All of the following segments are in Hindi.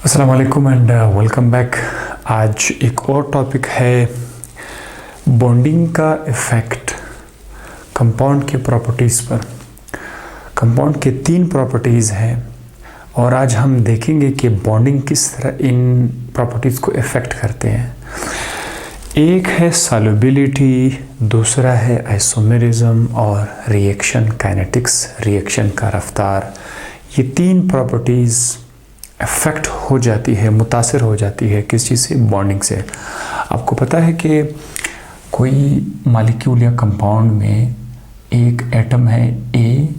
अस्सलाम वालेकुम एंड वेलकम बैक। आज एक और टॉपिक है बॉन्डिंग का इफ़ेक्ट कंपाउंड के प्रॉपर्टीज़ पर। कंपाउंड के 3 प्रॉपर्टीज़ हैं और आज हम देखेंगे कि बॉन्डिंग किस तरह इन प्रॉपर्टीज़ को इफ़ेक्ट करते हैं। एक है सॉल्युबिलिटी, दूसरा है आइसोमेरिज्म और रिएक्शन काइनेटिक्स, रिएक्शन का रफ्तार। ये 3 प्रॉपर्टीज़ इफ़ेक्ट हो जाती है, मुतासिर हो जाती है किस चीज़ से? बॉन्डिंग से। आपको पता है कि कोई मॉलिक्यूल या कंपाउंड में एक एटम है ए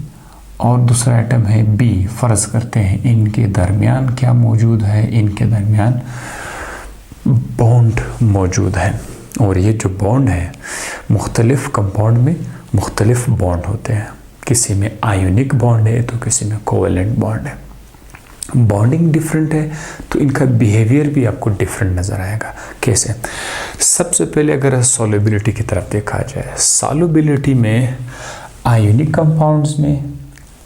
और दूसरा एटम है बी, फ़र्ज़ करते हैं इनके दरमियान क्या मौजूद है? इनके दरमियान बॉन्ड मौजूद है। और ये जो बॉन्ड है मुख्तलिफ़ कंपाउंड में मुख्तलिफ़ बॉन्ड होते हैं। किसी में आयोनिक बॉन्ड है तो किसी में कोवेलेंट बॉन्ड है। बॉन्डिंग डिफरेंट है तो इनका बिहेवियर भी आपको डिफरेंट नज़र आएगा। कैसे? सबसे पहले अगर सॉल्युबिलिटी की तरफ देखा जाए, सॉल्युबिलिटी में आयोनिक कंपाउंड्स में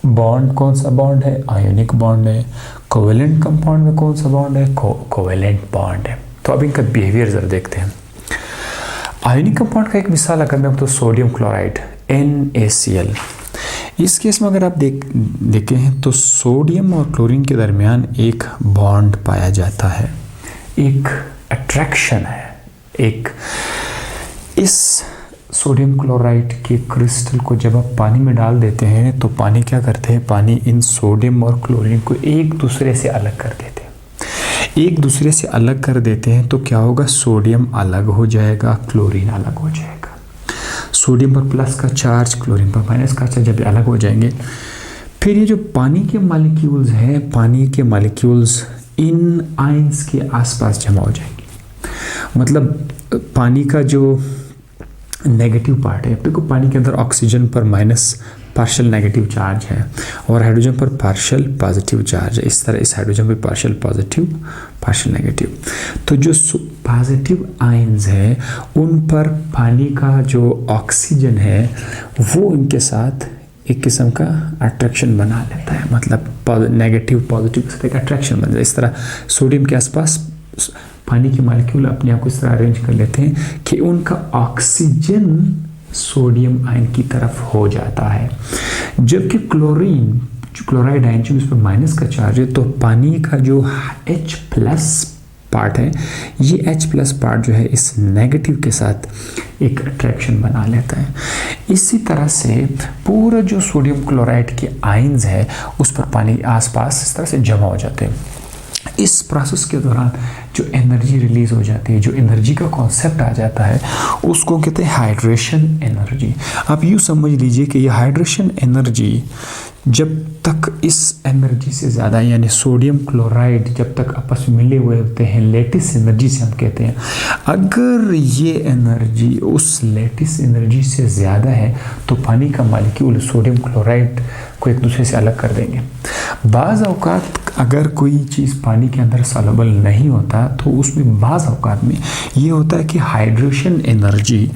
बॉन्ड कौन सा बॉन्ड है? आयोनिक बॉन्ड है। कोवेलेंट कंपाउंड में कौन सा बॉन्ड है? कोवेलेंट बॉन्ड है। तो अब इनका बिहेवियर ज़रा देखते हैं। आयोनिक कंपाउंड का एक मिसाल अगर मैं तो सोडियम क्लोराइड NaCl, इस केस में अगर आप देखें हैं तो सोडियम और क्लोरीन के दरमियान एक बॉन्ड पाया जाता है, एक अट्रैक्शन है। एक इस सोडियम क्लोराइड के क्रिस्टल को जब आप पानी में डाल देते हैं तो पानी क्या करते हैं? पानी इन सोडियम और क्लोरीन को एक दूसरे से अलग कर देते हैं। एक दूसरे से अलग कर देते हैं तो क्या होगा? सोडियम अलग हो जाएगा, क्लोरीन अलग हो जाएगा। सोडियम पर प्लस का चार्ज, क्लोरीन पर माइनस का चार्ज जब अलग हो जाएंगे, फिर ये जो पानी के मॉलिक्यूल्स हैं, पानी के मॉलिक्यूल्स इन आयंस के आसपास जमा हो जाएंगे। मतलब पानी का जो नेगेटिव पार्ट है, देखो पानी के अंदर ऑक्सीजन पर माइनस पार्शियल नेगेटिव चार्ज है और हाइड्रोजन पर पार्शियल पॉजिटिव चार्ज है। इस तरह इस हाइड्रोजन पर पार्शियल पॉजिटिव पार्शियल नेगेटिव। तो जो पॉजिटिव आयंस है उन पर पानी का जो ऑक्सीजन है वो इनके साथ एक किस्म का अट्रैक्शन बना लेता है। मतलब नेगेटिव पॉजिटिव के साथ एक अट्रैक्शन बन जाए। इस तरह सोडियम के आसपास पानी के मॉलिक्यूल अपने आप को इस तरह अरेंज कर लेते हैं कि उनका ऑक्सीजन सोडियम आयन की तरफ हो जाता है। जबकि क्लोरीन जो क्लोराइड आयन जो इस पर माइनस का चार्ज है, तो पानी का जो H प्लस पार्ट है, ये H प्लस पार्ट जो है इस नेगेटिव के साथ एक अट्रैक्शन बना लेता है। इसी तरह से पूरा जो सोडियम क्लोराइड के आयन्स है उस पर पानी आसपास इस तरह से जमा हो जाते हैं। इस प्रोसेस के दौरान जो एनर्जी रिलीज हो जाती है, जो एनर्जी का कॉन्सेप्ट आ जाता है, उसको कहते हैं हाइड्रेशन एनर्जी। आप यूँ समझ लीजिए कि ये हाइड्रेशन एनर्जी जब तक इस एनर्जी से ज़्यादा, यानी सोडियम क्लोराइड जब तक आपस में मिले हुए होते हैं, लेटिस एनर्जी से हम कहते हैं, अगर ये एनर्जी उस लेटिस एनर्जी से ज़्यादा है तो पानी का मॉलिक्यूल सोडियम क्लोराइड को एक दूसरे से अलग कर देंगे। बाज़ औक़ात अगर कोई चीज़ पानी के अंदर सॉल्युबल नहीं होता तो उसमें बाज़ औक़ात में ये होता है कि हाइड्रेशन एनर्जी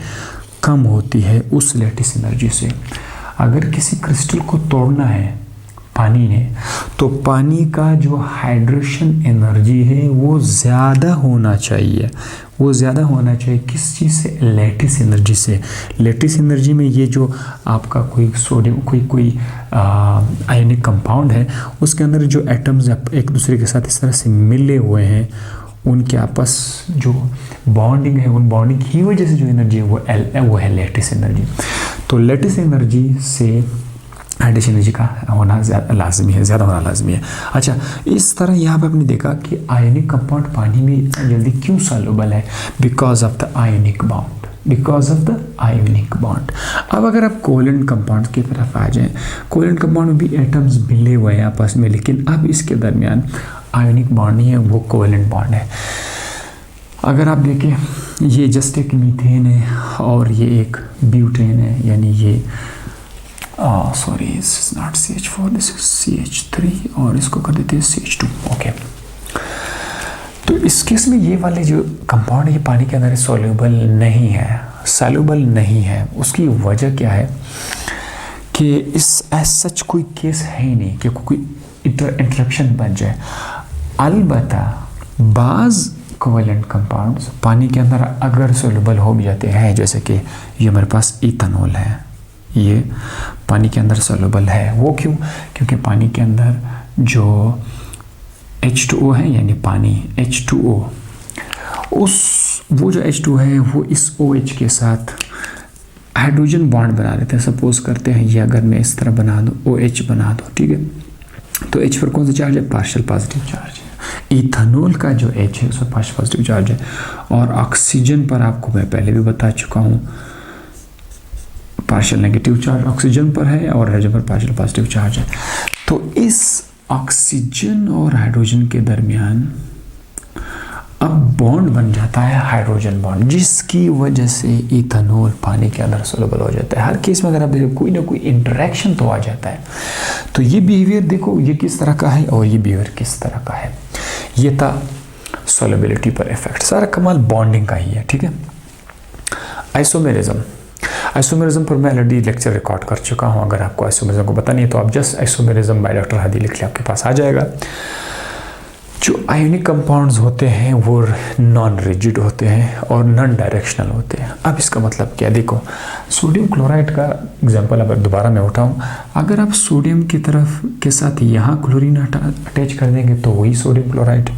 कम होती है उस लेटिस एनर्जी से। अगर किसी क्रिस्टल को तोड़ना है पानी ने, तो पानी का जो हाइड्रेशन एनर्जी है वो ज़्यादा होना चाहिए। वो ज़्यादा होना चाहिए किस चीज़ से? लेटिस एनर्जी से। लेटिस एनर्जी में ये जो आपका कोई सोडियम कोई आयनिक कंपाउंड है, उसके अंदर जो एटम्स एक दूसरे के साथ इस तरह से मिले हुए हैं, उनके आपस जो बॉन्डिंग है, उन बॉन्डिंग की वजह से जो एनर्जी है वो है लेटिस एनर्जी। तो लेटिस एनर्जी से हाइड्रेशन एनर्जी का होना ज़्यादा लाजमी है, ज़्यादा होना लाजमी है। अच्छा, इस तरह यहाँ पे आपने देखा कि आयनिक कंपाउंड पानी में इतना जल्दी क्यों सॉल्युबल है? Because of the ionic bond, because of the ionic bond. अब अगर आप कोवेलेंट कंपाउंड की तरफ आ जाएं, कोवेलेंट कंपाउंड में भी एटम्स मिले हुए हैं आपस में, लेकिन अब इसके दरमियान आयनिक बॉन्ड नहीं है, वो कोवेलेंट बॉन्ड है। अगर आप देखें ये जस्ट एक मीथेन है और ये एक ब्यूटेन है, यानी ये sorry this is not CH4, this is CH3 और इसको कर देते हैं CH2। ओके, तो इस केस में ये वाले जो कंपाउंड है ये पानी के अंदर सॉल्युबल नहीं है, सॉल्युबल नहीं है। उसकी वजह क्या है कि इस एज सच कोई केस है ही नहीं कि कोई इंटरेक्शन बन जाए। अलबत्ता बाज़ कोवेलेंट कंपाउंड्स पानी के अंदर अगर सोल्यूबल हो भी जाते हैं, जैसे कि ये मेरे पास इथेनॉल है, ये पानी के अंदर सोल्यूबल है। वो क्यों? क्योंकि पानी के अंदर जो H2O है यानी पानी H2O, वो जो H2 है वो इस OH के साथ हाइड्रोजन बॉन्ड बना लेते हैं। सपोज करते हैं ये अगर मैं इस तरह बना दूँ, OH बना दूँ, ठीक है, तो H पर कौन सा चार्ज है? पार्शियल पॉजिटिव चार्ज है। इथेनॉल का जो H है उस पर पार्शियल पॉजिटिव चार्ज है। और ऑक्सीजन पर आपको मैं पहले भी बता चुका हूँ पार्शियल नेगेटिव चार्ज ऑक्सीजन पर है और हाइड्रोजन पर पार्शियल पॉजिटिव चार्ज है। तो इस ऑक्सीजन और हाइड्रोजन के दरमियान अब बॉन्ड बन जाता है हाइड्रोजन बॉन्ड, जिसकी वजह से इथेनॉल पानी के अंदर सोल्यूबल हो जाता है। हर केस में अगर आप देखो कोई ना कोई इंटरेक्शन तो आ जाता है। तो ये बिहेवियर देखो ये किस तरह का है और ये बिहेवियर किस तरह का है। ये था सोल्युबिलिटी पर इफेक्ट, सारा कमाल बॉन्डिंग का ही है, ठीक है। आइसोमेरिज्म पर मैं ऑलरेडी लेक्चर रिकॉर्ड कर चुका हूँ। अगर आपको आइसोमेरिज्म को पता नहीं है तो आप just isomerism by doctor Hadi लिख ले, आपके पास आ जाएगा। जो आयोनिक कंपाउंड्स होते हैं वो नॉन रिजिड होते हैं और नॉन डायरेक्शनल होते हैं। अब इसका मतलब क्या? देखो सोडियम क्लोराइड का एग्जांपल अगर दोबारा मैं उठाऊं, अगर आप सोडियम की तरफ के साथ यहाँ क्लोरीन अटैच कर देंगे तो वही सोडियम क्लोराइड,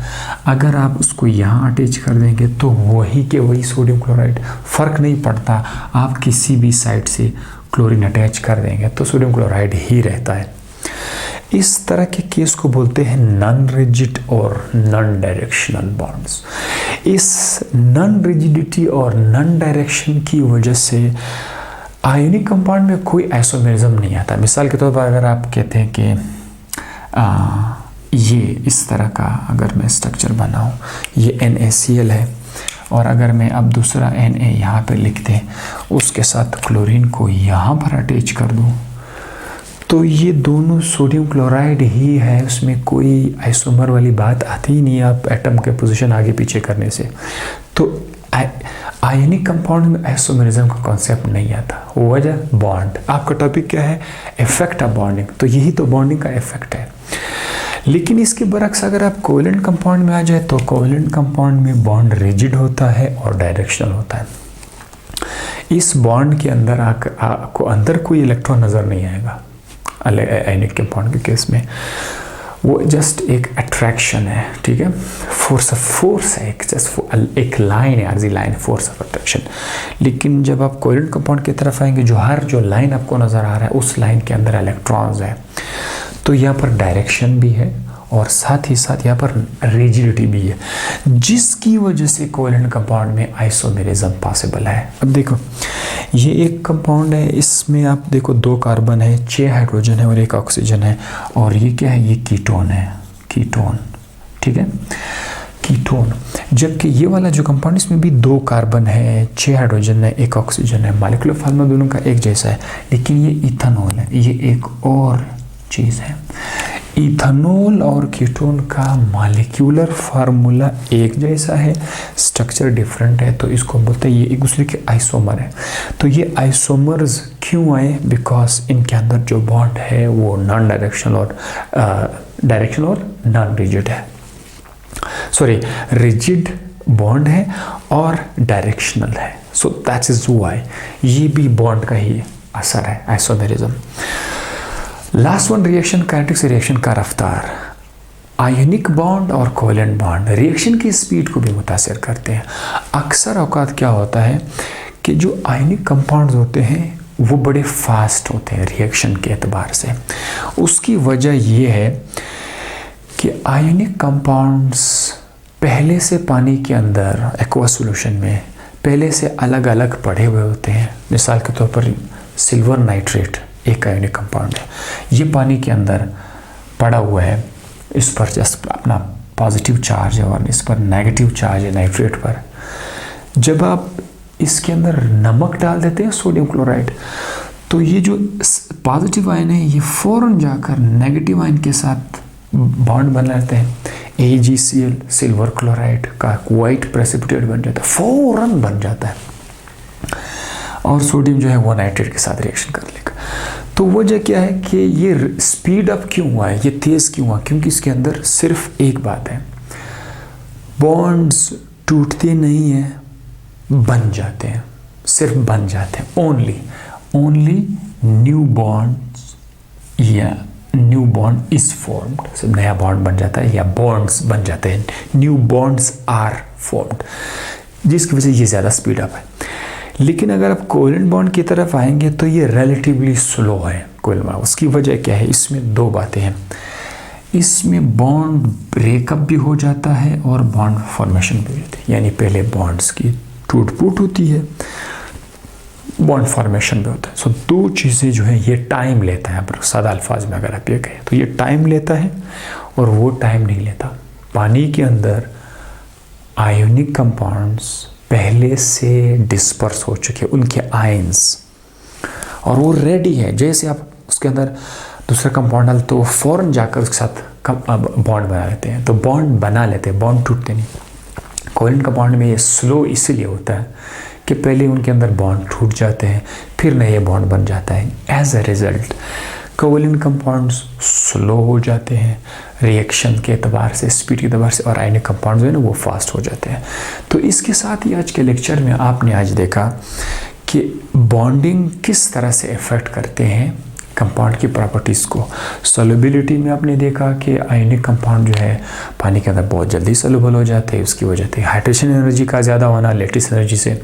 अगर आप उसको यहाँ अटैच कर देंगे तो वही के वही सोडियम क्लोराइड, फ़र्क नहीं पड़ता। आप किसी भी साइड से क्लोरीन अटैच कर देंगे तो सोडियम क्लोराइड ही रहता है। इस तरह के केस को बोलते हैं नॉन रिजिड और नॉन डायरेक्शनल बॉन्ड्स। इस नॉन रिजिडिटी और नॉन डायरेक्शन की वजह से आयोनिक कंपाउंड में कोई आइसोमेरिज्म नहीं आता। मिसाल के तौर पर अगर आप कहते हैं कि ये इस तरह का अगर मैं स्ट्रक्चर बनाऊं, ये NaCl है और अगर मैं अब दूसरा Na यहाँ पे लिख दें, उसके साथ क्लोरीन को यहाँ पर अटैच कर दूँ, तो ये दोनों सोडियम क्लोराइड ही है, उसमें कोई आइसोमर वाली बात आती ही नहीं है आप एटम के पोजीशन आगे पीछे करने से। तो आयनिक कंपाउंड में आइसोमेरिज्म का कॉन्सेप्ट नहीं आता। वजह बॉन्ड। आपका टॉपिक क्या है? Effect of bonding. तो यही तो बॉन्डिंग का इफेक्ट है। लेकिन इसके बरक्स अगर आप कोवेलेंट कंपाउंड में आ जाए तो कोवेलेंट कंपाउंड में बॉन्ड रिजिड होता है और डायरेक्शनल होता है। इस बॉन्ड के अंदर आपको अंदर कोई इलेक्ट्रॉन नज़र नहीं आएगा। आयनिक कंपाउंड के केस में वो जस्ट एक अट्रैक्शन है, ठीक है, फोर्स है, एक लाइन है, आर्जी लाइन, फोर्स ऑफ अट्रैक्शन। लेकिन जब आप कोवेलेंट कंपाउंड की तरफ आएंगे, जो लाइन आपको नज़र आ रहा है उस लाइन के अंदर इलेक्ट्रॉन्स है, तो यहाँ पर डायरेक्शन भी है और साथ ही साथ यहाँ पर रिजिडिटी भी है, जिसकी वजह से कोवेलेंट कंपाउंड में आइसोमेरिज्म पॉसिबल है। अब देखो ये एक कंपाउंड है, इसमें आप देखो 2 कार्बन है, 6 हाइड्रोजन है और 1 ऑक्सीजन है। और ये क्या है? ये कीटोन है, कीटोन, ठीक है, कीटोन। जबकि ये वाला जो कंपाउंड इसमें भी 2 कार्बन है, 6 हाइड्रोजन है, 1 ऑक्सीजन है। मॉलिक्यूलर फार्मूला दोनों का एक जैसा है, लेकिन ये इथेनॉल है, ये एक और चीज़ है। इथेनॉल और कीटोन का मॉलिक्यूलर फार्मूला एक जैसा है, स्ट्रक्चर डिफरेंट है, तो इसको बोलते हैं ये एक दूसरे के आइसोमर है। तो ये आइसोमर्स क्यों आए? बिकॉज इनके अंदर जो बॉन्ड है वो नॉन डायरेक्शनल और नॉन रिजिड है, सॉरी रिजिड बॉन्ड है और डायरेक्शनल है। सो दैट इज व्हाई ये भी बॉन्ड का ही असर है, isomerism. Last one, reaction kinetics, reaction का रफ्तार। आयनिक बॉन्ड और कोवेलेंट बॉन्ड रिएक्शन की स्पीड को भी मुतासिर करते हैं। अक्सर औकात क्या होता है कि जो आयनिक कंपाउंड्स होते हैं वो बड़े फास्ट होते हैं रिएक्शन के एतबार से। उसकी वजह ये है कि आयनिक कंपाउंड्स पहले से पानी के अंदर एक्वा सॉल्यूशन में पहले से अलग अलग पड़े हुए होते हैं। मिसाल के तौर पर सिल्वर नाइट्रेट एक आयनिक कंपाउंड है, ये पानी के अंदर पड़ा हुआ है, इस पर जस्ट अपना पॉजिटिव चार्ज है और इस पर नेगेटिव चार्ज है नाइट्रेट पर। जब आप इसके अंदर नमक डाल देते हैं सोडियम क्लोराइड, तो ये जो पॉजिटिव आयन है ये फ़ौरन जाकर नेगेटिव आयन के साथ बॉन्ड बना लेते हैं। AgCl सिल्वर क्लोराइड का वाइट प्रेसिपिटेट बन जाता है, फ़ौरन बन जाता है, और सोडियम जो है वो नाइट्रेट के साथ रिएक्शन कर लेगा। तो वजह क्या है कि ये स्पीड अप क्यों हुआ है, ये तेज़ क्यों हुआ? क्योंकि इसके अंदर सिर्फ एक बात है, बॉन्ड्स टूटते नहीं हैं, बन जाते हैं, सिर्फ बन जाते हैं। ओनली न्यू बॉन्ड्स या न्यू बॉन्ड इज फॉर्म्ड, सिर्फ नया बॉन्ड बन जाता है या बॉन्ड्स बन जाते हैं, न्यू बॉन्ड्स आर फॉर्म्ड, जिसकी वजह से ये ज़्यादा स्पीड अप है। लेकिन अगर आप कोवेलेंट बॉन्ड की तरफ आएंगे तो ये रिलेटिवली स्लो है कोवेलेंट बॉन्ड। उसकी वजह क्या है? इसमें दो बातें हैं, इसमें बॉन्ड ब्रेकअप भी हो जाता है और बॉन्ड फॉर्मेशन भी हो जाती है, यानी पहले बॉन्ड्स की टूट फूट होती है, बॉन्ड फॉर्मेशन भी होता है। सो दो चीज़ें जो है ये टाइम लेता है, पर सादा अल्फाज में अगर आप ये कहें तो ये टाइम लेता है और वो टाइम नहीं लेता। पानी के अंदर आयोनिक कंपाउंड्स पहले से डिस्पर्स हो चुके हैं, उनके आयंस, और वो रेडी है। जैसे आप उसके अंदर दूसरा कंपाउंड डाल तो फ़ौरन जाकर उसके साथ बॉन्ड बना लेते हैं, तो बॉन्ड बना लेते हैं, बॉन्ड टूटते नहीं। कोवेलेंट कंपाउंड में ये स्लो इसलिए होता है कि पहले उनके अंदर बॉन्ड टूट जाते हैं, फिर नए बॉन्ड बन जाता है। As a result covalent compounds slow हो जाते हैं रिएक्शन के एतबार से, स्पीड के एतबार से, और आयनिक कंपाउंड्स जो है ना वो फास्ट हो जाते हैं। तो इसके साथ ही आज के लेक्चर में आपने आज देखा कि बॉन्डिंग किस तरह से इफ़ेक्ट करते हैं कंपाउंड की प्रॉपर्टीज़ को। सॉल्युबिलिटी में आपने देखा कि आयनिक कंपाउंड जो है पानी के अंदर बहुत जल्दी सॉल्युबल हो जाते हैं, उसकी वजह से हाइड्रेशन एनर्जी का ज़्यादा होना लैटिस एनर्जी से।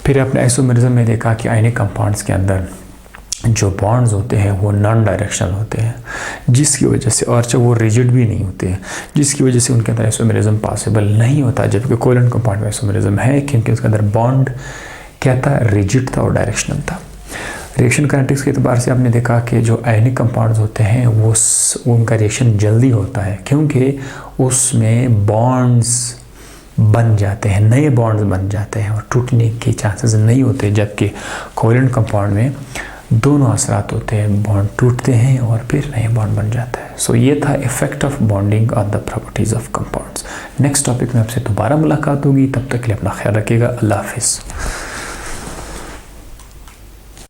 फिर आपने आइसोमेरिज्म में देखा कि आयनिक कंपाउंड्स के अंदर जो बॉन्ड्स होते हैं वो नॉन डायरेक्शनल होते हैं, जिसकी वजह से, और जब वो रिजिड भी नहीं होते हैं, जिसकी वजह से उनके अंदर आइसोमेरिज्म पॉसिबल नहीं होता। जबकि कोवेलेंट कंपाउंड में आइसोमेरिज्म है क्योंकि उसके अंदर बॉन्ड क्या था, रिजिड था और डायरेक्शनल था। रिएक्शन काइनेटिक्स के एतबार से आपने देखा कि जो आयनिक कंपाउंड्स होते हैं वो उनका रिएक्शन जल्दी होता है क्योंकि उसमें बॉन्ड्स बन जाते हैं, नए बॉन्ड्स बन जाते हैं और टूटने के चांसेस नहीं होते। जबकि कोवेलेंट कंपाउंड में दोनों असरात होते हैं, बॉन्ड टूटते हैं और फिर नए बॉन्ड बन जाता है। सो ये था effect of bonding on the properties of compounds. Next topic में आपसे दोबारा मुलाकात होगी, तब तक के लिए अपना ख्याल रखिएगा। अल्लाह हाफिज़।